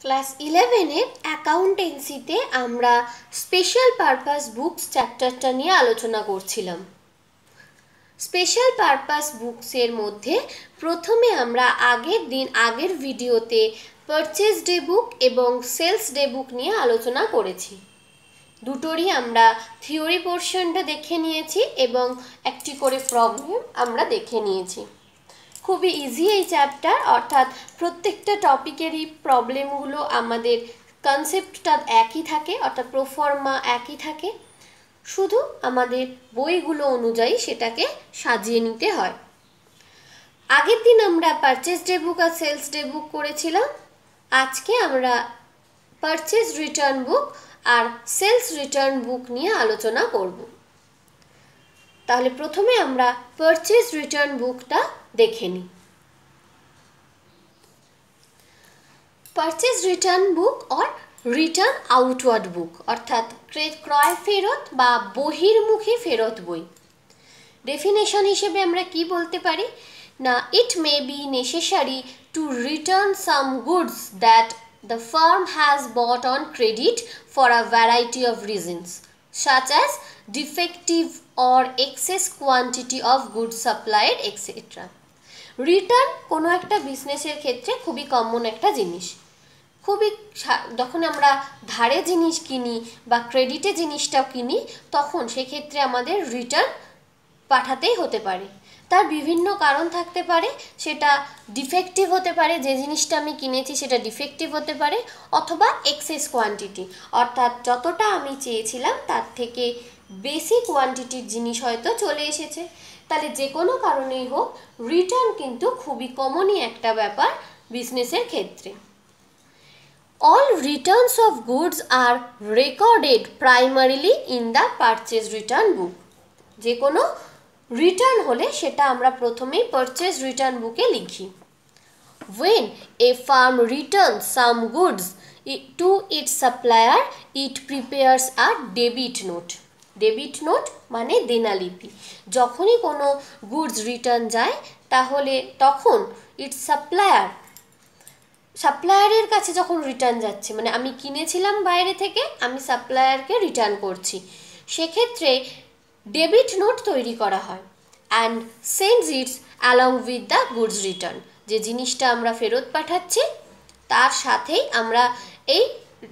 Class 11-এর অ্যাকাউন্টেন্সিতে আমরা special purpose books চ্যাপ্টারটা নিয়ে আলোচনা করছিলাম। স্পেশাল পারপাস বুকসের মধ্যে প্রথমে আমরা আগের ভিডিওতে পারচেজ ডে বুক এবং সেলস ডে বুক নিয়ে আলোচনা করেছি। দুটোরই আমরা থিওরি পোর্শনটা দেখে নিয়েছি এবং একটি করে প্রবলেম আমরা দেখে নিয়েছি। খুবই ইজি এই চ্যাপ্টার, অর্থাৎ প্রত্যেকটা টপিকেরই প্রবলেমগুলো আমাদের কনসেপ্টটা একই থাকে, অর্থাৎ প্রোফর্মা একই থাকে, শুধু আমাদের বইগুলো অনুযায়ী সেটাকে সাজিয়ে নিতে হয়। আগের দিন আমরা পারচেজ ডে বুক আর সেলস ডে বুক করেছিলাম। আজকে আমরা পারচেজ রিটার্ন বুক আর সেলস রিটার্ন বুক নিয়ে আলোচনা করব। তাহলে প্রথমে আমরা পারচেজ রিটার্ন বুকটা দেখে নিই। Purchase return book or return outward book, অর্থাৎ ক্রয় ফেরত বা বহির্মুখী ফেরত বই। ডেফিনেশন হিসেবে আমরা কি বলতে পারি না, it may be necessary to return some goods that the firm has bought on credit for a variety of reasons such as defective or excess quantity of goods supplied etc. Return কোনো একটা বিজনেসের ক্ষেত্রে খুবই common একটা জিনিস। যখন আমরা ধারে জিনিস কিনি বা ক্রেডিটে জিনিসটাও কিনি, তখন সেক্ষেত্রে আমাদের রিটার্ন পাঠাতেই হতে পারে। তার বিভিন্ন কারণ থাকতে পারে, সেটা ডিফেক্টিভ হতে পারে, যে জিনিসটা আমি কিনেছি সেটা ডিফেক্টিভ হতে পারে, অথবা এক্সেস কোয়ান্টিটি, অর্থাৎ যতটা আমি চেয়েছিলাম তার থেকে বেশি কোয়ান্টিটির জিনিস হয়তো চলে এসেছে। তাহলে যে কোনো কারণেই হোক, রিটার্ন কিন্তু খুবই কমনই একটা ব্যাপার বিজনেসের ক্ষেত্রে। All returns of goods are recorded primarily in the purchase return book. যে কোনো রিটার্ন হলে সেটা আমরা প্রথমেই পারচেজ রিটার্ন বুকে লিখি। When a firm returns some goods to its supplier, it prepares a debit note. Debit note মানে দেনালিপি। যখনই কোনো গুডস রিটার্ন যায় তাহলে তখন সাপ্লায়ারের কাছে যখন রিটার্ন যাচ্ছে, মানে আমি কিনেছিলাম বাইরে থেকে, আমি সাপ্লায়ারকে রিটার্ন করছি, সেক্ষেত্রে ডেবিট নোট তৈরি করা হয় and sends it's along with the goods return. যে জিনিসটা আমরা ফেরত পাঠাচ্ছি তার সাথেই আমরা এই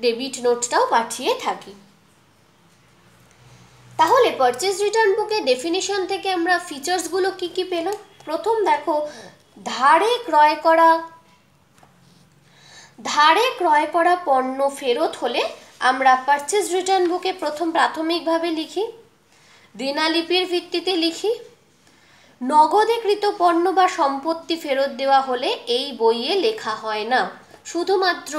ডেবিট নোটটাও পাঠিয়ে থাকি। তাহলে পারচেজ রিটার্ন বুকে ডেফিনিশন থেকে আমরা ফিচার্সগুলো কি কি পেলাম। প্রথম দেখো, ধারে ক্রয় করা পণ্য ফেরত হলে আমরা পারচেজ রিটার্ন বুকে প্রাথমিকভাবে লিখি, দেনালিপির ভিত্তিতে লিখি। নগদীকৃত পণ্য বা সম্পত্তি ফেরত দেওয়া হলে এই বইয়ে লেখা হয় না, শুধুমাত্র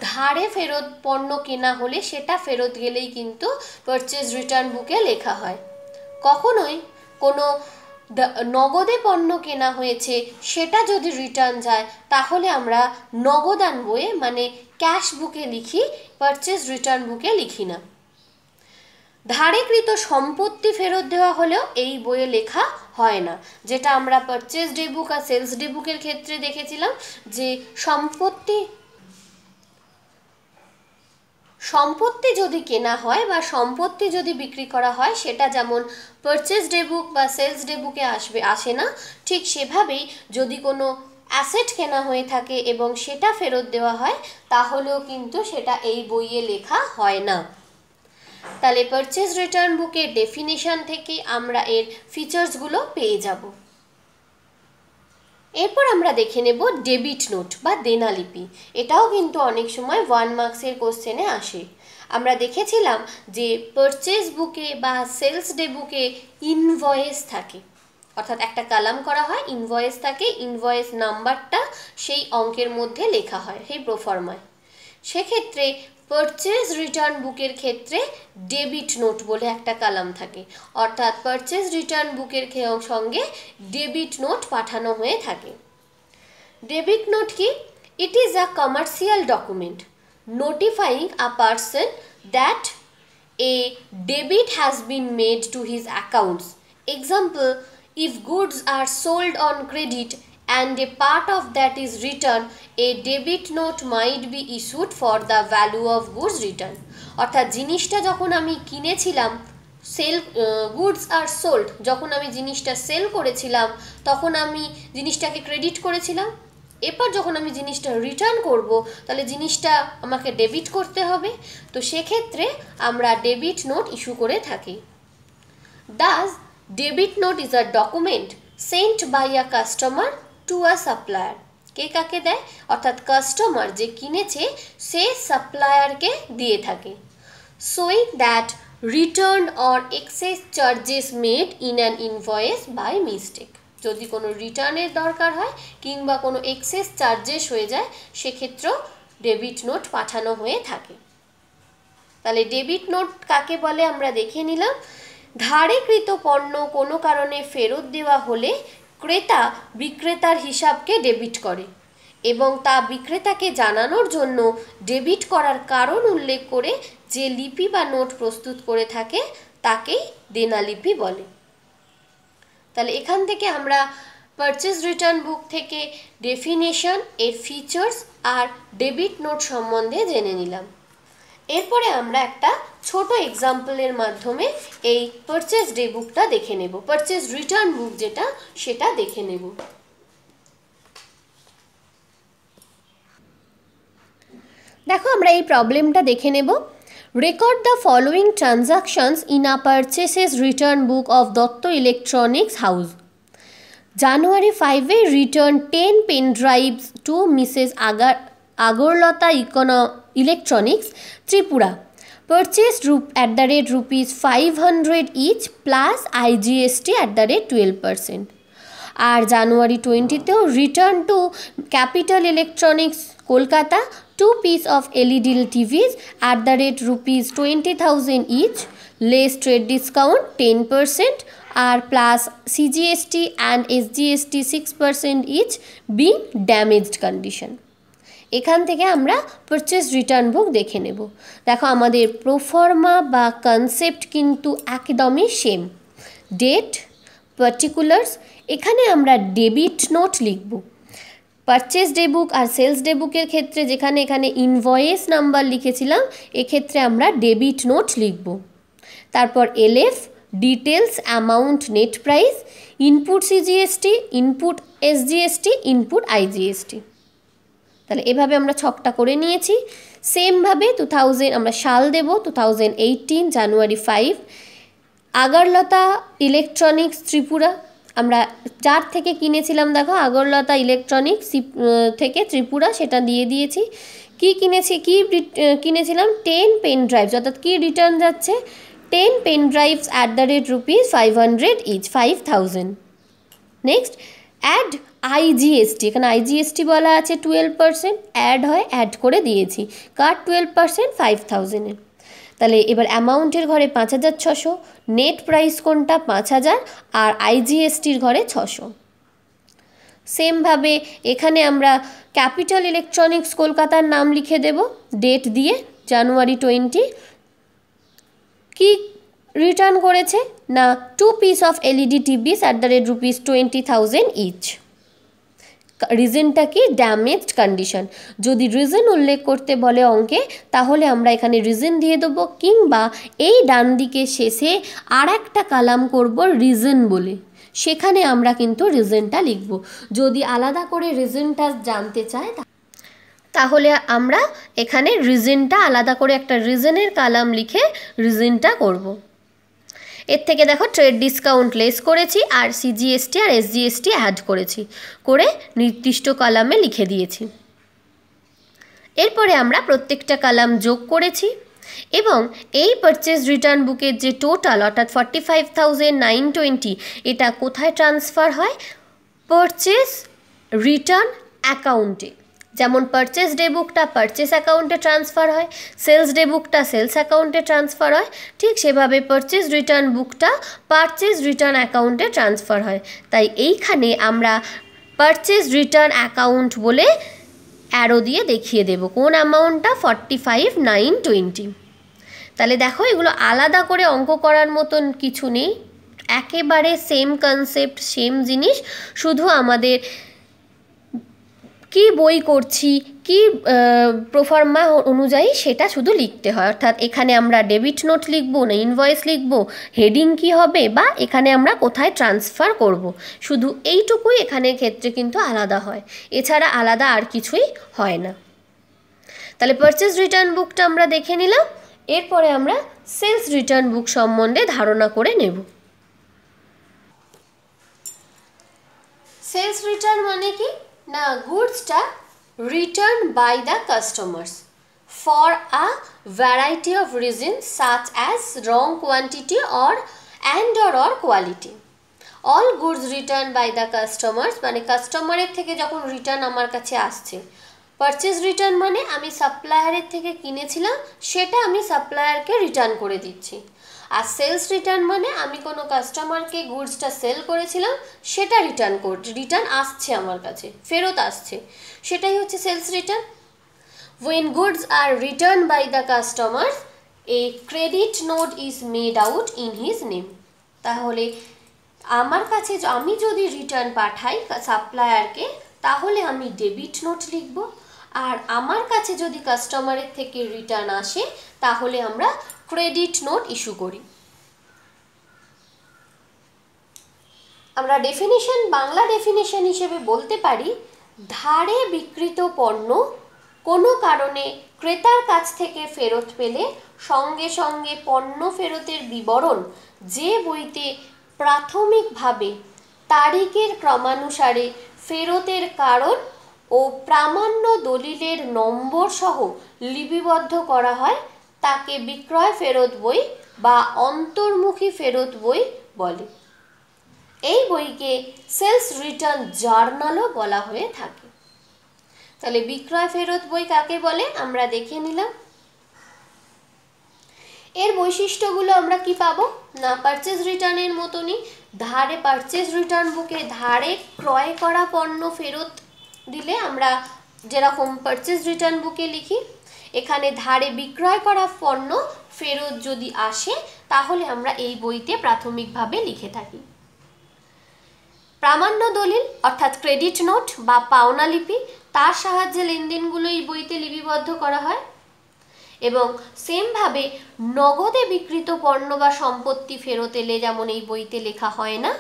ধারে ফেরত পণ্য কেনা হলে সেটা ফেরত গেলেই কিন্তু পারচেজ রিটার্ন বুকে লেখা হয়। কখনোই কোনো নগদে পণ্য কেনা হয়েছে সেটা যদি রিটার্ন যায় তাহলে আমরা নগদান বইয়ে মানে ক্যাশ বুকে লিখি, পারচেজ রিটার্ন বুকে লিখি না। ধারেকৃত সম্পত্তি ফেরত দেওয়া হলেও এই বইয়ে লেখা হয় না, যেটা আমরা পারচেজ ডে বুক আর সেলস ডে বুকের ক্ষেত্রে দেখেছিলাম যে সম্পত্তি যদি কেনা হয় বা সম্পত্তি যদি বিক্রি করা হয়, সেটা যেমন পারচেজ ডে বুক বা সেলস ডে বুকে আসে না, ঠিক সেভাবেই যদি কোনো অ্যাসেট কেনা হয়ে থাকে এবং সেটা ফেরত দেওয়া হয় তাহলেও কিন্তু সেটা এই বইয়ে লেখা হয় না। তাহলে পারচেজ রিটার্ন বুকের ডেফিনেশন থেকে আমরা এর ফিচার্সগুলো পেয়ে যাব। এরপর আমরা দেখে নেব ডেবিট নোট বা দেনালিপি। এটাও কিন্তু অনেক সময় 1 মার্কসের কোশ্চেনে আসে। আমরা দেখেছিলাম যে পারচেজ বুকে বা সেলস ডে বুকে ইনভয়েস থাকে, অর্থাৎ একটা কলাম করা হয়, ইনভয়েস থাকে, ইনভয়েস নাম্বারটা সেই অঙ্কের মধ্যে লেখা হয় সেই প্রোফর্মায়। সেক্ষেত্রে পারচেজ রিটার্ন বুকের ক্ষেত্রে ডেবিট নোট বলে একটা কলাম থাকে, অর্থাৎ পারচেজ রিটার্ন বুকের সঙ্গে ডেবিট নোট পাঠানো হয়ে থাকে। ডেবিট নোট কি? It is a commercial document notifying a person that a debit has been made to his accounts. Example, if goods are sold on credit, and a part of that is returned, a debit note might be issued for the value of goods returned. অর্থাৎ জিনিসটা যখন আমি কিনেছিলাম, sell goods are sold, যখন আমি জিনিসটা sell করেছিলাম তখন আমি জিনিসটাকে ক্রেডিট করেছিলাম। এরপর যখন আমি জিনিসটা রিটার্ন করব তাহলে জিনিসটা আমাকে ডেবিট করতে হবে, তো সেক্ষেত্রে আমরা ডেবিট নোট ইস্যু করে থাকি। Thus, debit note is a document sent by a customer to a supplier. কে কাকে দেয়? অর্থাৎ কাস্টমার যে কিনেছে সে সাপ্লায়ারকে দিয়ে থাকে। Showing that returned or excess charges made in an invoice by mistake. যদি কোনো রিটার্নের দরকার হয় কিংবা কোনো এক্সেস চার্জেস হয়ে যায় সেক্ষেত্রেও ডেবিট নোট পাঠানো হয়ে থাকে। তাহলে ডেবিট নোট কাকে বলে আমরা দেখে নিলাম। ধারেকৃত পণ্য কোনো কারণে ফেরত দেওয়া হলে ক্রেতা বিক্রেতার হিসাবকে ডেবিট করে এবং তা বিক্রেতাকে জানানোর জন্য ডেবিট করার কারণ উল্লেখ করে যে লিপি বা নোট প্রস্তুত করে থাকে তাকেই দেনালিপি বলে। তাহলে এখান থেকে আমরা পারচেজ রিটার্ন বুক থেকে ডেফিনেশন, এর ফিচার্স আর ডেবিট নোট সম্বন্ধে জেনে নিলাম। এরপরে আমরা একটা ছোট এক্সাম্পলের মাধ্যমে এই পারচেজ ডে বুকটা দেখে নেব, পারচেজ রিটার্ন বুক যেটা সেটা দেখে নেব। দেখো আমরা এই প্রবলেমটা দেখে নেব। Record the following transactions in a purchases return book of Dutta electronics house. January 5-এ return 10 pen drives to Mrs Agartala electronics Tripura, purchased at the rate rupees 500 each plus IGST at the rate 12%. আর জানুয়ারি 20-তেও return to capital electronics Kolkata 2 piece of LED TVs at the rate rupees 20,000 each, less trade discount 10% আর plus CGST and SGST 6% each being damaged condition। এখান থেকে আমরা purchase return বুক দেখে নেব। দেখো আমাদের প্রোফর্মা বা কনসেপ্ট কিন্তু একদমই সেম। ডেট, পার্টিকুলার্স, এখানে আমরা ডেবিট নোট লিখব। পারচেজ ডে বুক আর সেলস ডে বুকের ক্ষেত্রে যেখানে এখানে ইনভয়েস নাম্বার লিখেছিলাম এক্ষেত্রে আমরা ডেবিট নোট লিখব। তারপর LF, details, amount, net price, input CGST, input SGST, input IGST। তাহলে এভাবে আমরা ছকটা করে নিয়েছি। সেমভাবে 2000 আমরা সাল দেব 2018 জানুয়ারি 5, আগরলতা ইলেকট্রনিক্স ত্রিপুরা, আমরা যার থেকে কিনেছিলাম দেখো আগরলতা ইলেকট্রনিক্স থেকে ত্রিপুরা সেটা দিয়ে দিয়েছি। কি কিনেছিলাম 10 পেন ড্রাইভস, অর্থাৎ কি রিটার্ন যাচ্ছে 10 pen drives at the rate rupees 500 each, 5000। Next add IGST, এখানে IGST বলা আছে 12%, অ্যাড হয় অ্যাড করে দিয়েছি, কাট 12% 5000-এর। তাহলে এবার অ্যামাউন্টের ঘরে 5600, নেট প্রাইস কোনটা 5000 আর IGSTর ঘরে 600। সেমভাবে এখানে আমরা ক্যাপিটাল ইলেকট্রনিক্স কলকাতার নাম লিখে দেব, ডেট দিয়ে জানুয়ারি 20। কি রিটার্ন করেছে না 2 piece of LED TVs at the rate rupees 20,000 each। রিজনটা কি ড্যামেজড কন্ডিশন। যদি রিজন উল্লেখ করতে বলে অঙ্কে তাহলে আমরা এখানে রিজন দিয়ে দেবো, কিংবা এই ডান দিকে শেষে আর একটা কালাম করব রিজন বলে, সেখানে আমরা কিন্তু রিজনটা লিখব। যদি আলাদা করে রিজনটা জানতে চায় তাহলে আমরা এখানে রিজনটা আলাদা করে একটা রিজনের কালাম লিখে রিজনটা করব। এর থেকে দেখো ট্রেড ডিসকাউন্ট লেস করেছি আর CGST আর SGST অ্যাড করেছি, করে নির্দিষ্ট কলামে লিখে দিয়েছি। এরপরে আমরা প্রত্যেকটা কলাম যোগ করেছি এবং এই পারচেজ রিটার্ন বুকের যে টোটাল অর্থাৎ 45,920 এটা কোথায় ট্রান্সফার হয়? পারচেজ রিটার্ন অ্যাকাউন্টে। যেমন পারচেজ ডে বুকটা পারচেজ অ্যাকাউন্টে ট্রান্সফার হয়, সেলস ডে বুকটা সেলস অ্যাকাউন্টে ট্রান্সফার হয়, ঠিক সেভাবে পারচেজ রিটার্ন বুকটা পারচেজ রিটার্ন অ্যাকাউন্টে ট্রান্সফার হয়। তাই এইখানে আমরা পারচেজ রিটার্ন অ্যাকাউন্ট বলে অ্যারো দিয়ে দেখিয়ে দেব কোন অ্যামাউন্টটা 45,920। তাহলে দেখো এগুলো আলাদা করে অঙ্ক করার মতন কিছু নেই, একেবারে সেম কনসেপ্ট সেম জিনিস, শুধু আমাদের কি বই করছি, কি প্রোফার্মা অনুযায়ী সেটা শুধু লিখতে হয়। অর্থাৎ এখানে আমরা ডেবিট নোট লিখবো না ইনভয়েস লিখবো, হেডিং কি হবে, বা এখানে আমরা কোথায় ট্রান্সফার করব, শুধু এইটুকুই এখানে ক্ষেত্রে কিন্তু আলাদা হয়, এছাড়া আলাদা আর কিছুই হয় না। তাহলে পারচেজ রিটার্ন বুকটা আমরা দেখে নিলাম। এরপরে আমরা সেলস রিটার্ন বুক সম্বন্ধে ধারণা করে নেব। সেলস রিটার্ন মানে কি না, গুডসটা return by the customers for a variety of reasons such as wrong quantity or quality. All goods return by the customers মানে কাস্টমারের থেকে যখন রিটার্ন আমার কাছে আসছে। পারচেজ রিটার্ন মানে আমি সাপ্লায়ারের থেকে কিনেছিলাম, সেটা আমি সাপ্লায়ারকে রিটার্ন করে দিচ্ছি। আর সেলস রিটার্ন মানে আমি কোনো কাস্টমারকে গুডসটা সেল করেছিলাম, সেটা রিটার্ন আসছে আমার কাছে, ফেরত আসছে, সেটাই হচ্ছে sales return. When goods are returned by the customers, a credit note is made out in his name. তাহলে আমার কাছে আমি যদি রিটার্ন পাঠাই সাপ্লায়ারকে, তাহলে আমি ডেবিট নোট লিখব, আর আমার কাছে যদি কাস্টমারের থেকে রিটার্ন আসে তাহলে আমরা ক্রেডিট নোট ইস্যু করি। আমরা বাংলা ডেফিনেশন হিসেবে বলতে পারি, ধারে বিক্রিত পণ্য কোনো কারণে ক্রেতার কাছ থেকে ফেরত পেলে সঙ্গে সঙ্গে পণ্য ফেরতের বিবরণ যে বইতে প্রাথমিকভাবে তারিখের ক্রমানুসারে ফেরতের কারণ ও প্রামাণ্য দলিলের নম্বর সহ লিপিবদ্ধ করা হয় তাকে বিক্রয় ফেরত বই বা অন্তর্মুখী ফেরত বই বলে। এই বইকে সেলস রিটার্ন জার্নালও বলা হয়ে থাকে। তাহলে বিক্রয় ফেরত বই কাকে বলে আমরা দেখে নিলাম। এর বৈশিষ্ট্যগুলো আমরা কি পাবো না, পারচেজ রিটার্নের মতনই ধারে পারচেজ রিটার্ন বুকে ধারে ক্রয় করা পণ্য ফেরত দিলে আমরা যেরকম পারচেজ রিটার্ন বুকে লিখি, এখানে ধারে বিক্রয় করা পণ্য ফেরত যদি আসে তাহলে আমরা এই বইতে প্রাথমিকভাবে লিখে থাকি। প্রামাণ্য দলিল অর্থাৎ ক্রেডিট নোট বা পাওনা লিপি, তার সাহায্যে লেনদেনগুলো এই বইতে লিপিবদ্ধ করা হয়। এবং সেমভাবে নগদে বিক্রিত পণ্য বা সম্পত্তি ফেরত এলে যেমন এই বইতে লেখা হয় না,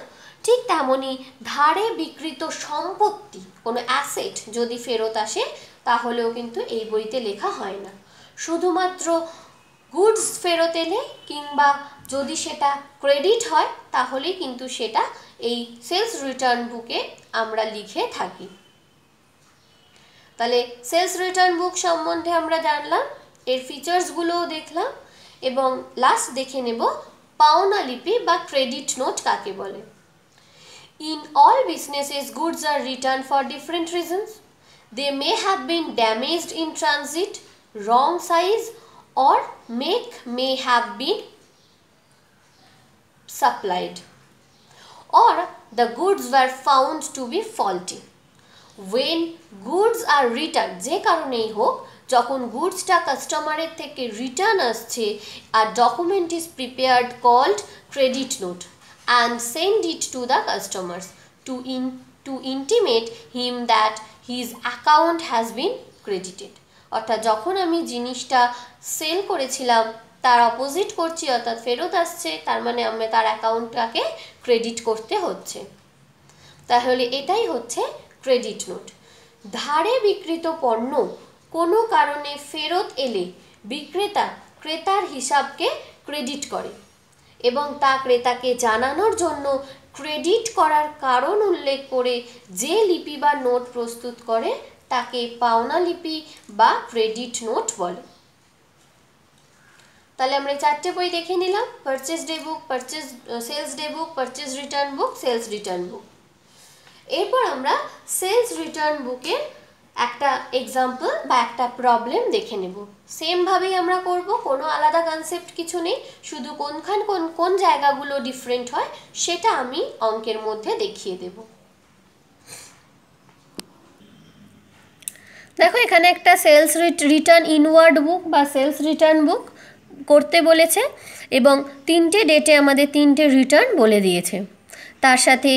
ঠিক তেমনই ধারে বিক্রিত সম্পত্তি কোনো অ্যাসেট যদি ফেরত আসে তাহলেও কিন্তু এই বইতে লেখা হয় না। শুধুমাত্র গুডস ফেরত এলে কিংবা যদি সেটা ক্রেডিট হয় তাহলেই কিন্তু সেটা এই সেলস রিটার্ন বুকে আমরা লিখে থাকি। তাহলে সেলস রিটার্ন বুক সম্বন্ধে আমরা জানলাম, এর ফিচার্সগুলোও দেখলাম, এবং লাস্ট দেখে নেব পাওনা লিপি বা ক্রেডিট নোট কাকে বলে। In all businesses, goods are returned for different reasons. They may have been damaged in transit, wrong size, or make may have been supplied, or the goods were found to be faulty. When goods are returned, যে কারণেই হোক, যখন গুডসটা কাস্টমারের থেকে return আসছে, আর document is prepared called credit note and send it to the customers to intimate him that his account has been credited. অর্থাৎ যখন আমি জিনিসটা সেল করেছিলাম তার অপোজিট করছি অর্থাৎ ফেরত আসছে, তার মানে আমি তার অ্যাকাউন্টটাকে ক্রেডিট করতে হচ্ছে। তাহলে এটাই হচ্ছে ক্রেডিট নোট। ধারে বিক্রিত পণ্য কোনো কারণে ফেরত এলে বিক্রেতা ক্রেতার হিসাবকে ক্রেডিট করে এবং তা ক্রেতাকে জানানোর জন্য ক্রেডিট করার কারণ উল্লেখ করে যে লিপি বা নোট প্রস্তুত করে তাকে পাওনা লিপি বা ক্রেডিট নোট বলে। তাহলে আমরা চারটে বই দেখে নিলাম, পারচেজ ডে বুক, সেলস ডে বুক, পারচেজ রিটার্ন বুক, সেলস রিটার্ন বুক। এরপর আমরা সেলস রিটার্ন বুকের একটা এক্সাম্পল বা একটা প্রবলেম দেখে নেব। সেমভাবেই আমরা করব, কোনো আলাদা কনসেপ্ট কিছু নেই, শুধু কোন জায়গাগুলো ডিফারেন্ট হয় সেটা আমি অঙ্কের মধ্যে দেখিয়ে দেব। দেখো এখানে একটা সেলস রিটার্ন ইনওয়ার্ড বুক বা সেলস রিটার্ন বুক করতে বলেছে এবং 3টে ডেটে আমাদের 3টে রিটার্ন বলে দিয়েছে। তার সাথে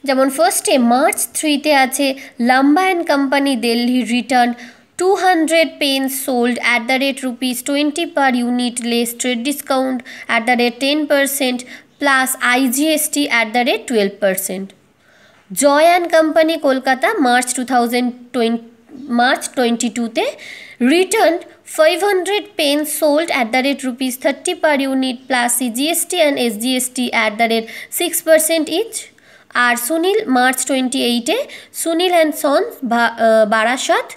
যেমন ফার্স্টে মার্চ 3-তে আছে লাম্বা and company Delhi return 200 pens sold at the rate ₹20 per unit less trade discount at the rate 10% plus IGST at the rate 12%. Joy and Company Kolkata March 22-te returned 500 pens sold at the rate ₹30 per unit plus CGST and SGST at the rate 6% each. আর Sunil March 28-te Sunil and Sons Barashat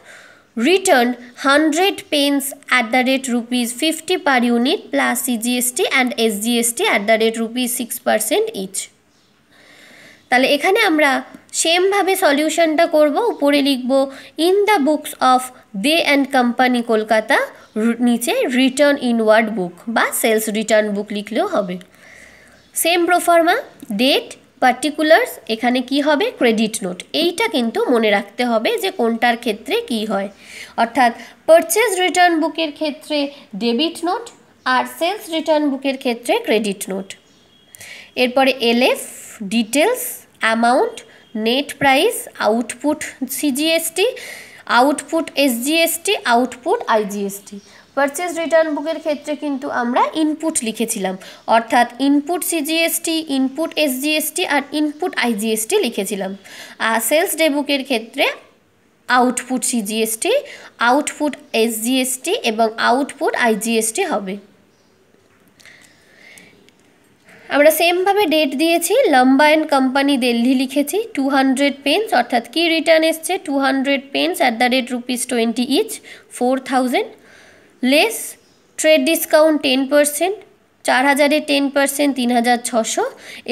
returned 100 pens at the rate ₹50 per unit plus CGST and SGST at the rate ₹6% each. তাহলে এখানে আমরা সেমভাবে সলিউশনটা করব। উপরে লিখব in the books of Dey and company Kolkata, নিচে রিটার্ন ইনওয়ার্ড বুক বা সেলস রিটার্ন বুক লিখলেও হবে। সেম প্রোফর্মা, ডেট, পার্টিকুলার্স, এখানে কি হবে ক্রেডিট নোট। এইটা কিন্তু মনে রাখতে হবে যে কোনটার ক্ষেত্রে কি হয়, অর্থাৎ পারচেজ রিটার্ন বুকের ক্ষেত্রে ডেবিট নোট আর সেলস রিটার্ন বুকের ক্ষেত্রে ক্রেডিট নোট। এরপরে LF, details, amount, net price, output CGST, output SGST, output IGST. Purchase return বুকের ক্ষেত্রে কিন্তু আমরা ইনপুট লিখেছিলাম, অর্থাৎ ইনপুট সিজিএসটি, ইনপুট এসজিএসটি আর ইনপুট আইজিএসটি লিখেছিলাম। আর সেলস ডে বুকের ক্ষেত্রে আউটপুট সিজিএসটি, আউটপুট এসজিএসটি এবং আউটপুট আইজিএসটি হবে। আমরা সেমভাবে ডেট দিয়েছি, লম্বা অ্যান্ড কোম্পানি দিল্লি লিখেছি 200 পেন্স, অর্থাৎ কি রিটার্ন এসছে 200 pens at the rate ₹20 each, 4000 less trade discount 10%, 4000-এ 10% 3600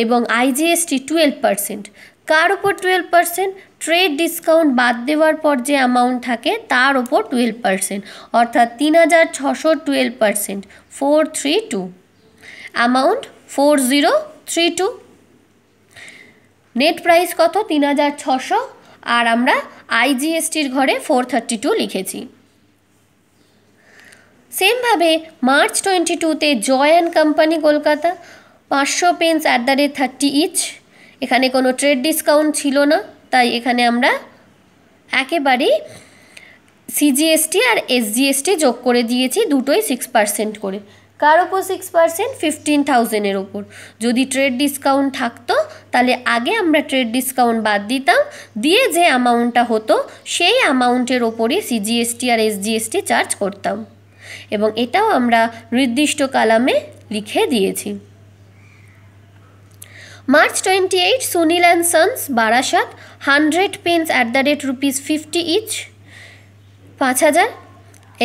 এবং আইজিএসটি 12%। কার ওপর 12%? ট্রেড ডিসকাউন্ট বাদ দেওয়ার পর যে অ্যামাউন্ট থাকে তার ওপর 12%, অর্থাৎ 3600 12%, 432। অ্যামাউন্ট 4032। নেট প্রাইস কত 3600, আর আমরা আইজিএসটির ঘরে 432 লিখেছি। সেমভাবে মার্চ 22-তে Joy and company Kolkata 500 pens at the rate 30 each. এখানে কোনো ট্রেড ডিসকাউন্ট ছিল না, তাই এখানে আমরা একেবারেই সিজিএসটি আর এসজিএসটি যোগ করে দিয়েছি, দুটোই 6% করে। কার ওপর 6%? 15,000-এর ওপর। যদি ট্রেড ডিসকাউন্ট থাকতো তাহলে আগে আমরা ট্রেড ডিসকাউন্ট বাদ দিতাম, দিয়ে যে অ্যামাউন্টটা হতো সেই অ্যামাউন্টের ওপরই সিজিএসটি আর এসজিএসটি চার্জ করতাম, এবং এটাও আমরা নির্দিষ্ট কলামে লিখে দিয়েছি। March 28 Sunil and sons Barasat 100 pens at the rate ₹50 each, 5000।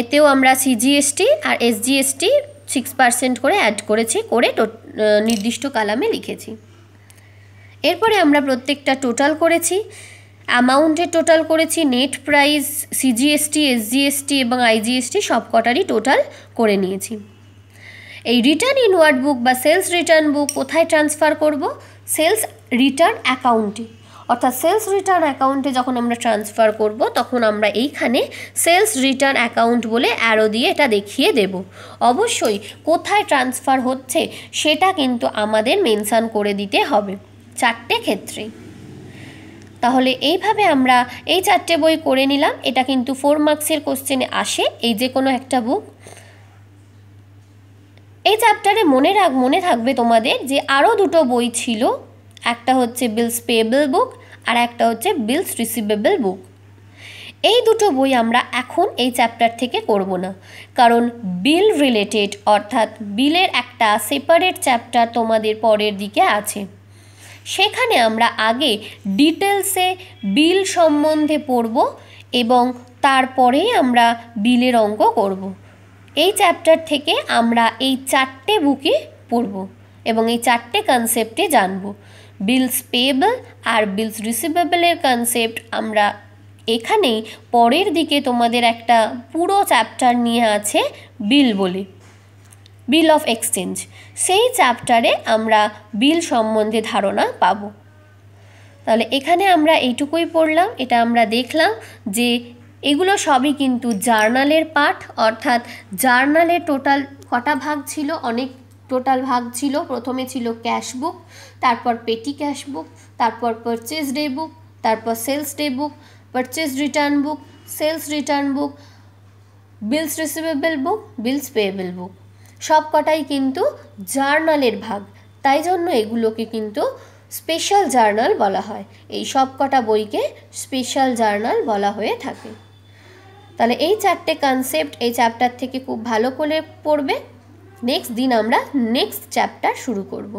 এতেও আমরা সিজিএসটি আর এসজিএসটি 6% করে অ্যাড করেছি, করে নির্দিষ্ট কলামে লিখেছি। এরপরে আমরা প্রত্যেকটা টোটাল করেছি, অ্যামাউন্টের টোটাল করেছি, নেট প্রাইস, সিজিএসটি, এসজিএসটি এবং আইজিএসটি সব কটারই টোটাল করে নিয়েছি। এই রিটার্ন ইনওয়ার্ড বুক বা সেলস রিটার্ন বুক কোথায় ট্রান্সফার করব? সেলস রিটার্ন অ্যাকাউন্টে, অর্থাৎ সেলস রিটার্ন অ্যাকাউন্টে যখন আমরা ট্রান্সফার করব তখন আমরা এইখানে সেলস রিটার্ন অ্যাকাউন্ট বলে অ্যারো দিয়ে এটা দেখিয়ে দেব। অবশ্যই কোথায় ট্রান্সফার হচ্ছে সেটা কিন্তু আমাদের মেনশান করে দিতে হবে 4টে ক্ষেত্রে। তাহলে এইভাবে আমরা এই 4টে বই করে নিলাম। এটা কিন্তু 4 মার্কসের কোশ্চেনে আসে, এই যে কোনো একটা বুক। এই চ্যাপ্টারে মনে থাকবে তোমাদের যে আরও দুটো বই ছিল, একটা হচ্ছে বিলস পেয়েবল বুক আর একটা হচ্ছে বিলস রিসিভেবল বুক। এই দুটো বই আমরা এখন এই চ্যাপ্টার থেকে করব না, কারণ বিল রিলেটেড অর্থাৎ বিলের একটা সেপারেট চ্যাপ্টার তোমাদের পরের দিকে আছে। সেখানে আমরা আগে ডিটেলসে বিল সম্বন্ধে পড়ব এবং তারপরেই আমরা বিলের অঙ্ক করব। এই চ্যাপ্টার থেকে আমরা এই 4টে বুকে পড়ব এবং এই 4টে কনসেপ্টে জানব। বিলস পেয়েবল আর বিলস রিসিভেবলের কনসেপ্ট আমরা এখানেই পরের দিকে তোমাদের একটা পুরো চ্যাপ্টার নিয়ে আছে বিল বলে, বিল অফ এক্সচেঞ্জ। সেই চ্যাপ্টারে আমরা বিল সম্বন্ধে ধারণা পাব। তাহলে এখানে আমরা এইটুকুই পড়লাম। এটা আমরা দেখলাম যে এগুলো সবই কিন্তু জার্নালের পার্ট, অর্থাৎ জার্নালের টোটাল কটা ভাগ ছিল? অনেক টোটাল ভাগ ছিল। প্রথমে ছিল ক্যাশ বুক, তারপর পেটি ক্যাশ বুক, তারপর পারচেজ ডে বুক, তারপর সেলস ডে বুক, পারচেজ রিটার্ন বুক, সেলস রিটার্ন বুক, বিলস রিসিভেবল বুক, বিলস পেয়েবল বুক। সব কটাই কিন্তু জার্নালের ভাগ, তাই জন্য এগুলোকে কিন্তু স্পেশাল জার্নাল বলা হয়। এই সব কটা বইকে স্পেশাল জার্নাল বলা হয়ে থাকে। তাহলে এই 4টে কনসেপ্ট এই চ্যাপ্টার থেকে খুব ভালো করে পড়বে। নেক্সট দিন আমরা নেক্সট চ্যাপ্টার শুরু করব।